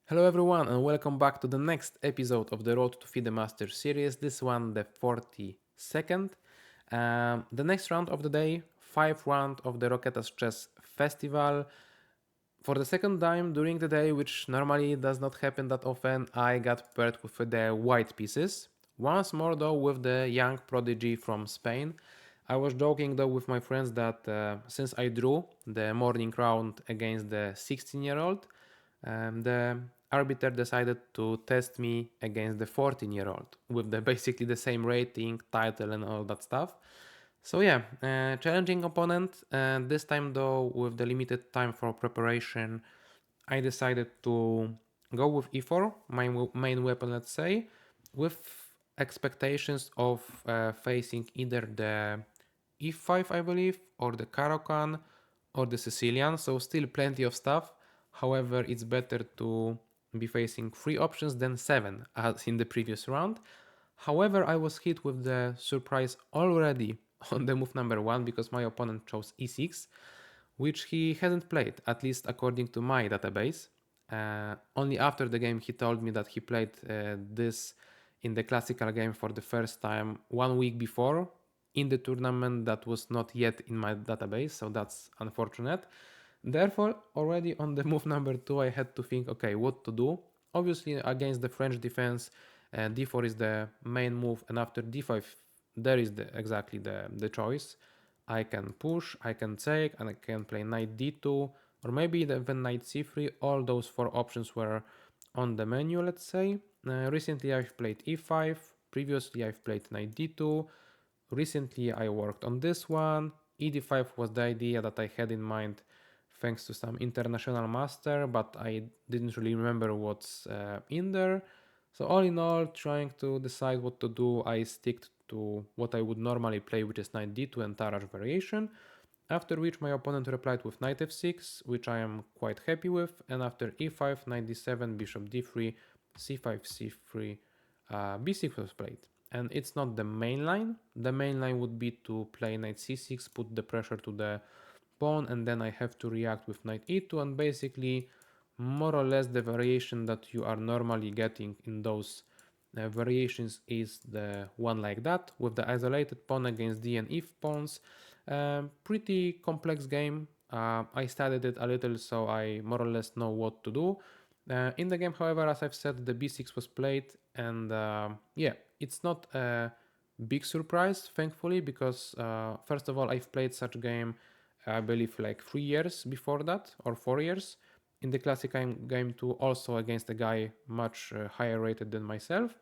Hello everyone and welcome back to the next episode of the Road to FIDE Master series, this one the 42nd. The next round of the day, 5th round of the Roquetas Chess Festival. For the second time during the day, which normally does not happen that often, I got paired with the white pieces. Once more though with the young prodigy from Spain. I was joking though with my friends that since I drew the morning round against the 16-year-old, the arbiter decided to test me against the 14-year-old with basically the same rating, title, and all that stuff. So yeah, challenging opponent. And this time though, with the limited time for preparation, I decided to go with e4, my main weapon, let's say, with expectations of facing either the e5, I believe, or the Caro-Kann, or the Sicilian. So still plenty of stuff. However, it's better to be facing 3 options than 7 as in the previous round. However, I was hit with the surprise already on the move number 1 because my opponent chose e6, which he hasn't played, at least according to my database. Only after the game he told me that he played this in the classical game for the first time 1 week before in the tournament that was not yet in my database, so that's unfortunate. Therefore, already on the move number 2, I had to think, okay, what to do. Obviously, against the French defense, d4 is the main move, and after d5, there is exactly the choice. I can push, I can take, and I can play knight d2, or maybe even knight c3. All those 4 options were on the menu, let's say. Recently, I've played e5. Previously, I've played knight d2. Recently, I worked on this one. ED5 was the idea that I had in mind thanks to some international master, but I didn't really remember what's in there. So all in all, trying to decide what to do, I stick to what I would normally play, which is knight d2 and Tarrasch variation. After which my opponent replied with knight f6, which I am quite happy with, and after e5, knight d7, bishop d3, c5, c3, b6 was played. And it's not the main line. The main line would be to play knight c6, put the pressure to the pawn, and then I have to react with knight e2, and basically more or less the variation that you are normally getting in those variations is the one like that, with the isolated pawn against d and e pawns. Pretty complex game. I studied it a little, so I more or less know what to do. In the game, however, as I've said, the b6 was played, and yeah, it's not a big surprise, thankfully, because first of all, I've played such game, I believe, like 3 years before that, or 4 years, in the classic game too, also against a guy much higher rated than myself.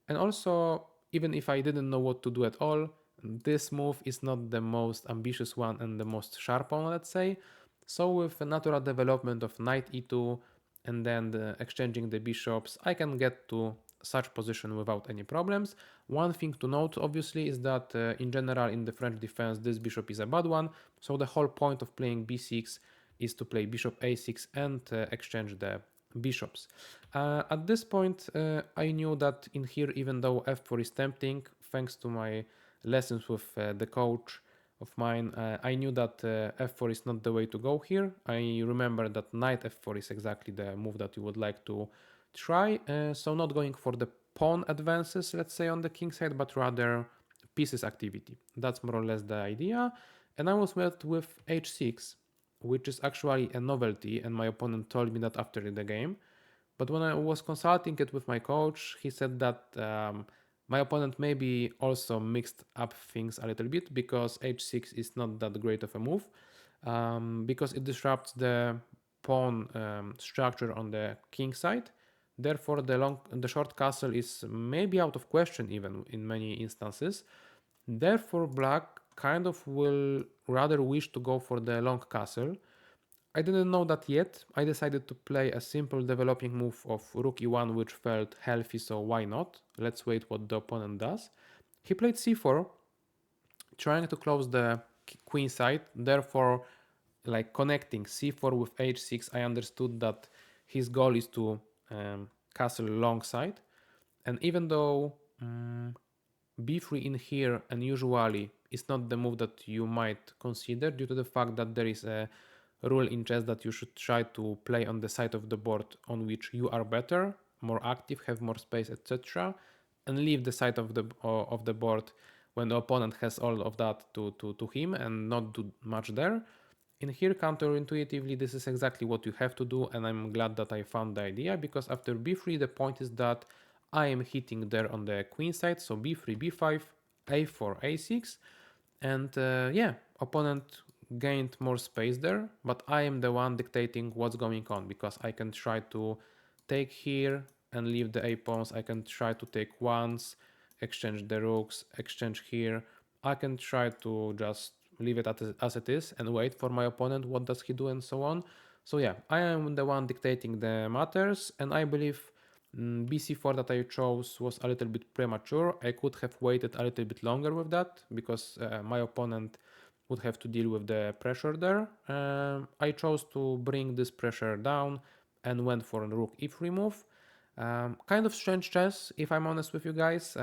And also, even if I didn't know what to do at all, this move is not the most ambitious one and the most sharp one, let's say. So with a natural development of knight e2 and then exchanging the bishops, I can get to such position without any problems. One thing to note, obviously, is that in general in the French defense, this bishop is a bad one. So the whole point of playing b6 is to play bishop a6 and exchange the bishops. At this point, I knew that in here, even though f4 is tempting, thanks to my lessons with the coach of mine, I knew that f4 is not the way to go here. I remember that knight f4 is exactly the move that you would like to try. So not going for the pawn advances, let's say, on the king side, but rather pieces activity. That's more or less the idea. And I was met with h6, which is actually a novelty, and my opponent told me that after the game. But when I was consulting it with my coach, he said that my opponent maybe also mixed up things a little bit because h6 is not that great of a move, because it disrupts the pawn structure on the king side. Therefore, the short castle is maybe out of question even in many instances. Therefore, black kind of will rather wish to go for the long castle. I didn't know that yet. I decided to play a simple developing move of rook e1, which felt healthy, so why not? Let's wait what the opponent does. He played c4, trying to close the queen side. Therefore, like connecting c4 with h6, I understood that his goal is to castle long side. And even though b3 in here unusually is not the move that you might consider due to the fact that there is a rule in chess that you should try to play on the side of the board on which you are better, more active, have more space, etc., and leave the side of the board when the opponent has all of that to him and not do much there. In here, counterintuitively, this is exactly what you have to do, and I'm glad that I found the idea, because after b3, the point is that I am hitting there on the queen side, so b3, b5, a4, a6, and yeah, opponent gained more space there, but I am the one dictating what's going on, because I can try to take here and leave the a pawns. I can try to take once, exchange the rooks, exchange here. I can try to just leave it as it is and wait for my opponent, what does he do, and so on. So yeah, I am the one dictating the matters, and I believe BC4 that I chose was a little bit premature. I could have waited a little bit longer with that, because my opponent would have to deal with the pressure there. I chose to bring this pressure down and went for a rook e3 move. Kind of strange chess, if I'm honest with you guys.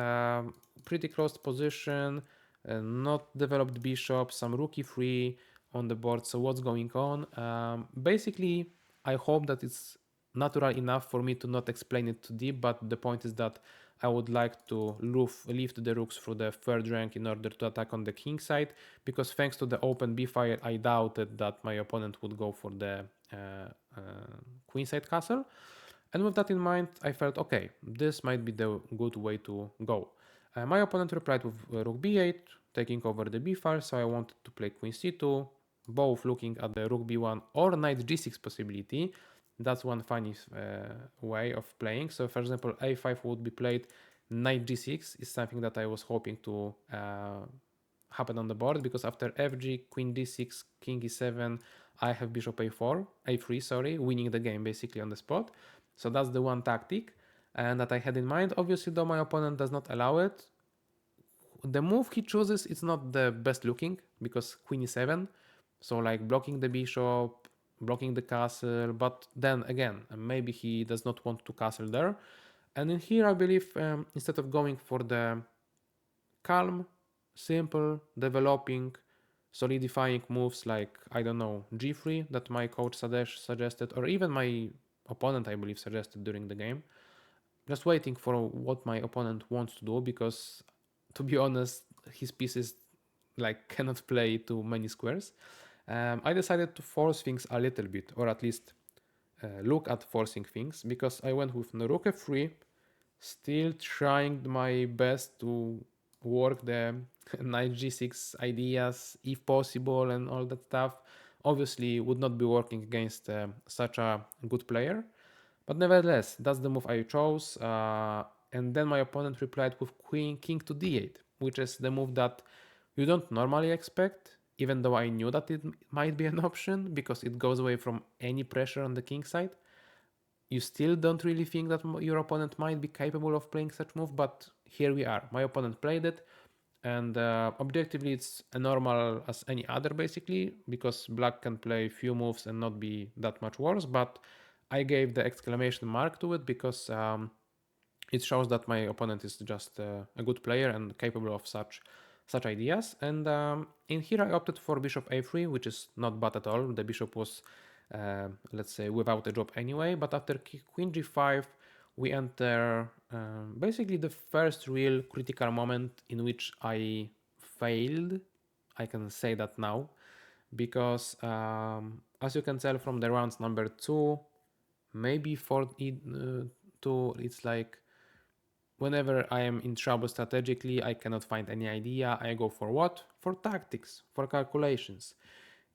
Pretty closed position, not developed bishop, some rook e3 on the board. So what's going on? Basically, I hope that it's natural enough for me to not explain it too deep, but the point is that I would like to lift the rooks through the third rank in order to attack on the king side, because thanks to the open b-file, I doubted that my opponent would go for the queen side castle. And with that in mind, I felt, okay, this might be the good way to go. My opponent replied with rook b8, taking over the b-file, so I wanted to play queen c2, both looking at the rook b1 or knight g6 possibility. That's one funny way of playing. So for example, a5 would be played, knight g6 is something that I was hoping to happen on the board, because after fg, queen d6, king e7, I have bishop a4, a3, sorry, winning the game basically on the spot. So that's the one tactic and that I had in mind. Obviously, though, my opponent does not allow it. The move he chooses is not the best looking, because queen e7, so like blocking the bishop, blocking the castle, but then again, maybe he does not want to castle there. And in here, I believe instead of going for the calm, simple, developing, solidifying moves like, I don't know, g3 that my coach suggested, or even my opponent, I believe, suggested during the game, just waiting for what my opponent wants to do, because to be honest, his pieces like cannot play too many squares. I decided to force things a little bit, or at least look at forcing things, because I went with rook f3, still trying my best to work the knight g6 ideas if possible and all that stuff. Obviously would not be working against such a good player, but nevertheless, that's the move I chose. And then my opponent replied with king to d8, which is the move that you don't normally expect, even though I knew that it might be an option, because it goes away from any pressure on the king side. You still don't really think that your opponent might be capable of playing such move, but here we are. My opponent played it, and objectively it's a normal as any other basically, because black can play few moves and not be that much worse, but I gave the exclamation mark to it because it shows that my opponent is just a good player and capable of such ideas. And in here I opted for bishop a3, which is not bad at all. The bishop was let's say without a job anyway, but after queen g5 we enter basically the first real critical moment in which I failed. I can say that now, because as you can tell from the rounds number 2, maybe 2, it's like whenever I am in trouble strategically, I cannot find any idea, I go for what? For tactics, for calculations.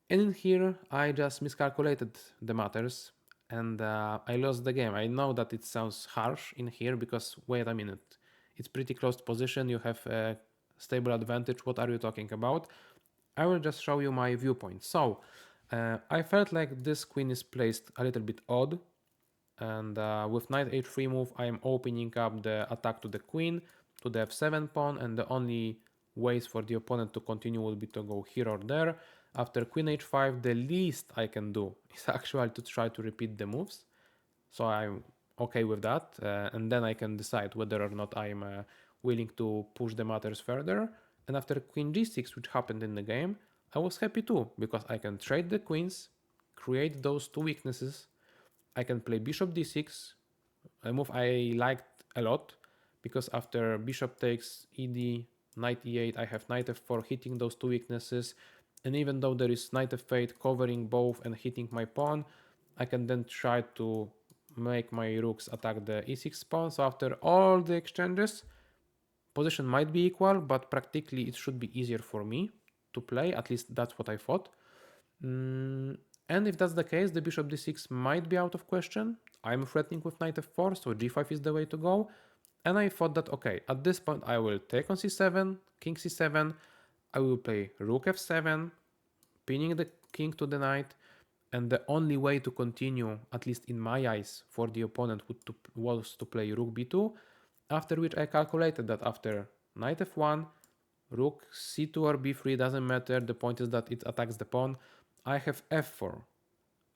And in here, I just miscalculated the matters and I lost the game. I know that it sounds harsh in here because, wait a minute, it's pretty closed position, you have a stable advantage, what are you talking about? I will just show you my viewpoint. So, I felt like this queen is placed a little bit odd, and with knight h3 move I am opening up the attack to the queen, to the f7 pawn, and the only ways for the opponent to continue will be to go here or there. After queen h5, the least I can do is actually to try to repeat the moves, so I'm okay with that, and then I can decide whether or not I'm willing to push the matters further. And after queen g6, which happened in the game, I was happy too, because I can trade the queens, create those two weaknesses, I can play bishop d6, a move I liked a lot, because after bishop takes ed, knight e8, I have knight f4 hitting those two weaknesses, and even though there is knight f8 covering both and hitting my pawn, I can then try to make my rooks attack the e6 pawn. So after all the exchanges, position might be equal, but practically it should be easier for me to play. At least that's what I thought. And if that's the case, the bishop d6 might be out of question. I'm threatening with knight f4, so g5 is the way to go. And I thought that, okay, at this point I will take on c7, king c7, I will play rook f7, pinning the king to the knight, and the only way to continue, at least in my eyes, for the opponent was to play rook b2, after which I calculated that after knight f1, rook c2 or b3, doesn't matter, the point is that it attacks the pawn, I have f4.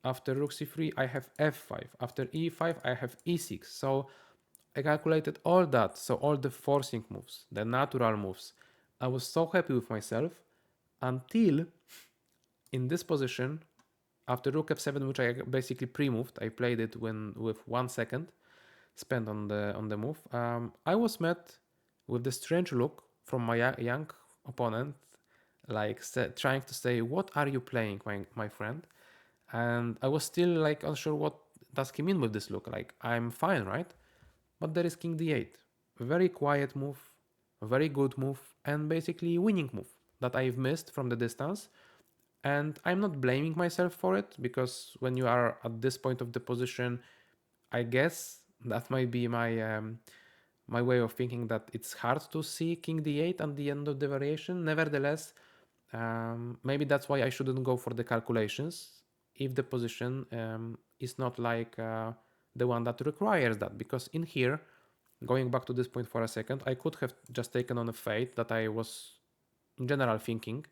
After rook c3, I have f5. After e5, I have e6. So I calculated all that, so all the forcing moves, the natural moves. I was so happy with myself until in this position, after rook f7, which I basically pre-moved, I played it with 1 second spent on the move. I was met with the strange look from my young opponent, like trying to say, "What are you playing, my friend?" And I was still like unsure what does he mean with this look. Like, I'm fine, right? But there is king d8, a very quiet move, a very good move, and basically winning move that I've missed from the distance. And I'm not blaming myself for it, because when you are at this point of the position, I guess that might be my way of thinking, that it's hard to see king d8 at the end of the variation. Nevertheless, maybe that's why I shouldn't go for the calculations if the position is not like the one that requires that. Because in here, going back to this point for a second, I could have just taken on a fate that I was in general thinking.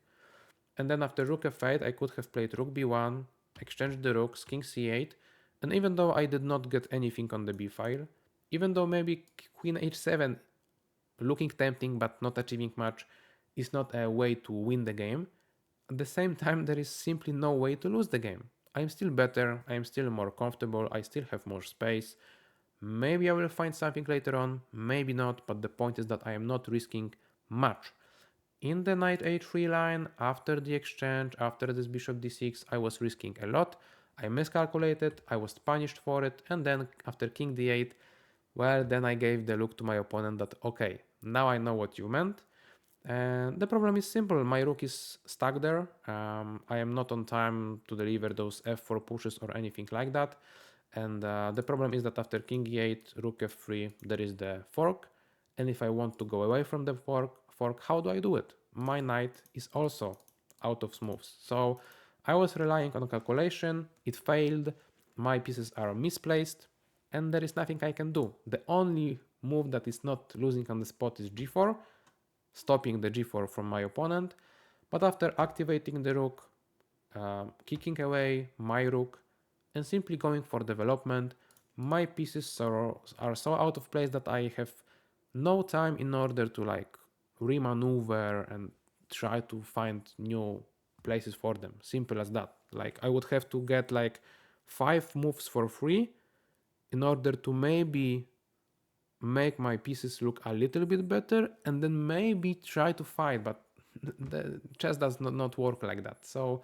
And then after rook f8, I could have played rook b1, exchanged the rooks, king c8. And even though I did not get anything on the b file, even though maybe queen h7 looking tempting but not achieving much is not a way to win the game, at the same time there is simply no way to lose the game. I'm still better, I'm still more comfortable, I still have more space. Maybe I will find something later on, maybe not, but the point is that I am not risking much. In the knight h3 line, after the exchange, after this bishop d6, I was risking a lot. I miscalculated, I was punished for it, and then after king d8, well, then I gave the look to my opponent that, okay, now I know what you meant. And the problem is simple, my rook is stuck there. I am not on time to deliver those f4 pushes or anything like that. And the problem is that after king e8, rook f3, there is the fork. And if I want to go away from the fork, how do I do it? My knight is also out of moves. So I was relying on calculation, it failed, my pieces are misplaced, and there is nothing I can do. The only move that is not losing on the spot is g4, stopping the g4 from my opponent. But after activating the rook, kicking away my rook, and simply going for development, my pieces are so out of place that I have no time in order to like remaneuver and try to find new places for them. Simple as that. Like, I would have to get like 5 moves for free in order to maybe make my pieces look a little bit better, and then maybe try to fight, but the chess does not work like that. So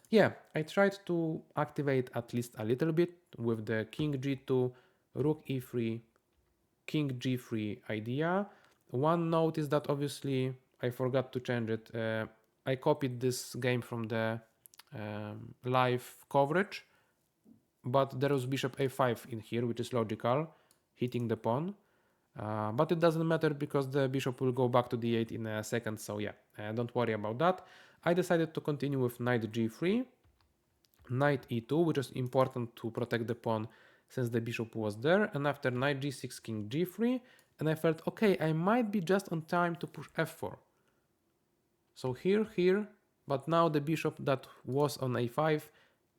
yeah, I tried to activate at least a little bit with the king g2, rook e3, king g3 idea. One note is that obviously I forgot to change it. I copied this game from the live coverage, but there was bishop a5 in here, which is logical, hitting the pawn. But it doesn't matter because the bishop will go back to d8 in a second, so yeah, don't worry about that. I decided to continue with knight g3, knight e2, which is important to protect the pawn since the bishop was there, and after knight g6, king g3, and I felt, okay, I might be just on time to push f4. So here, but now the bishop that was on a5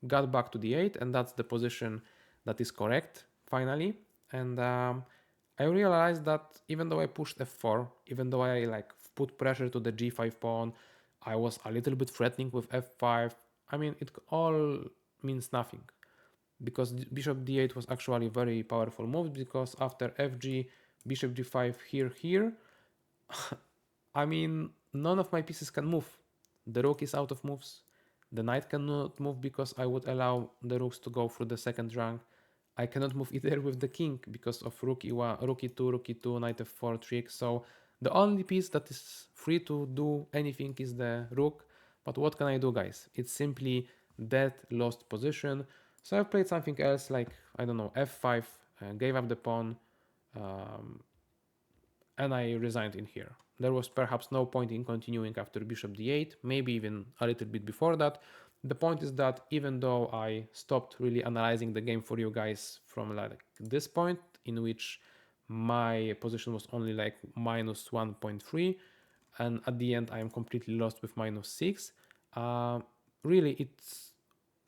got back to d8, and that's the position that is correct, finally. And I realized that even though I pushed f4, even though I like put pressure to the g5 pawn, I was a little bit threatening with f5. I mean, it all means nothing, because bishop d8 was actually a very powerful move, because after fg, bishop g5, here, I mean, none of my pieces can move. The rook is out of moves. The knight cannot move because I would allow the rooks to go through the second rank. I cannot move either with the king because of rook e1, rook e2, knight f4 trick. So the only piece that is free to do anything is the rook. But what can I do, guys? It's simply dead, lost position. So I've played something else like, I don't know, f5, gave up the pawn, um, and I resigned in here. There was perhaps no point in continuing after bishop d8, maybe even a little bit before that. The point is that even though I stopped really analyzing the game for you guys from like this point, in which my position was only like minus 1.3, and at the end I am completely lost with minus 6, really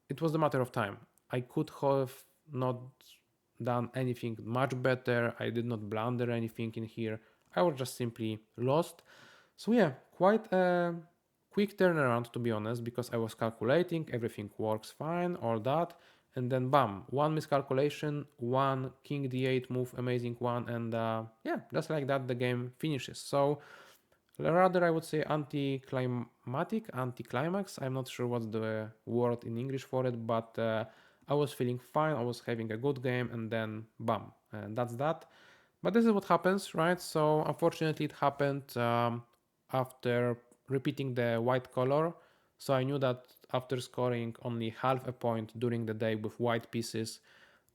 it was a matter of time. I could have not done anything much better. I did not blunder anything in here. I was just simply lost. So yeah, quite a quick turnaround, to be honest, because I was calculating, everything works fine, all that, and then bam, one miscalculation, one king d8 move, amazing one, and yeah, just like that the game finishes. So rather, I would say anticlimax. I'm not sure what's the word in English for it, but I was feeling fine. I was having a good game, and then bam, and that's that. But this is what happens, right? So unfortunately, it happened after repeating the white color. So I knew that after scoring only half a point during the day with white pieces,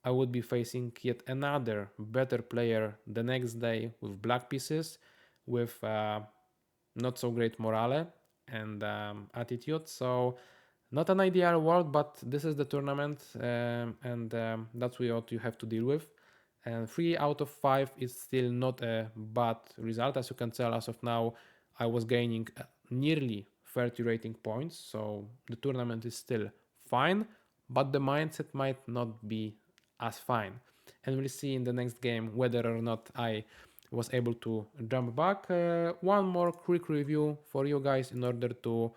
I would be facing yet another better player the next day with black pieces, with not so great morale and attitude. So not an ideal world, but this is the tournament, and that's what you have to deal with. And 3 out of 5 is still not a bad result. As you can tell, as of now, I was gaining nearly 30 rating points, so the tournament is still fine, but the mindset might not be as fine. And we'll see in the next game whether or not I was able to jump back. One more quick review for you guys in order to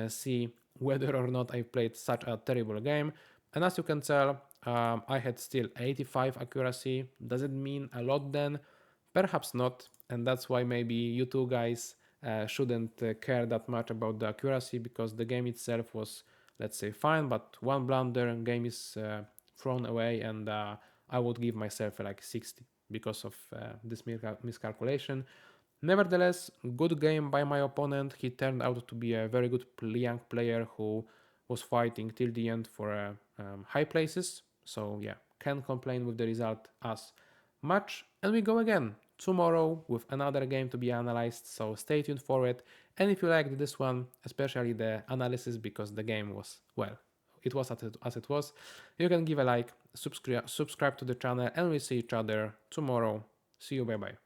see whether or not I played such a terrible game. And as you can tell, I had still 85 accuracy. Does it mean a lot then? Perhaps not, and that's why maybe you two guys shouldn't care that much about the accuracy, because the game itself was, let's say, fine, but one blunder, game is thrown away, and I would give myself like 60 because of this miscalculation. Nevertheless, good game by my opponent. He turned out to be a very good young player who was fighting till the end for high places. So yeah, can't complain with the result as much. And we go again tomorrow with another game to be analyzed, so stay tuned for it. And if you liked this one, especially the analysis, because the game was, well, it was as it was, you can give a like, subscribe to the channel, and we'll see each other tomorrow. See you, bye bye.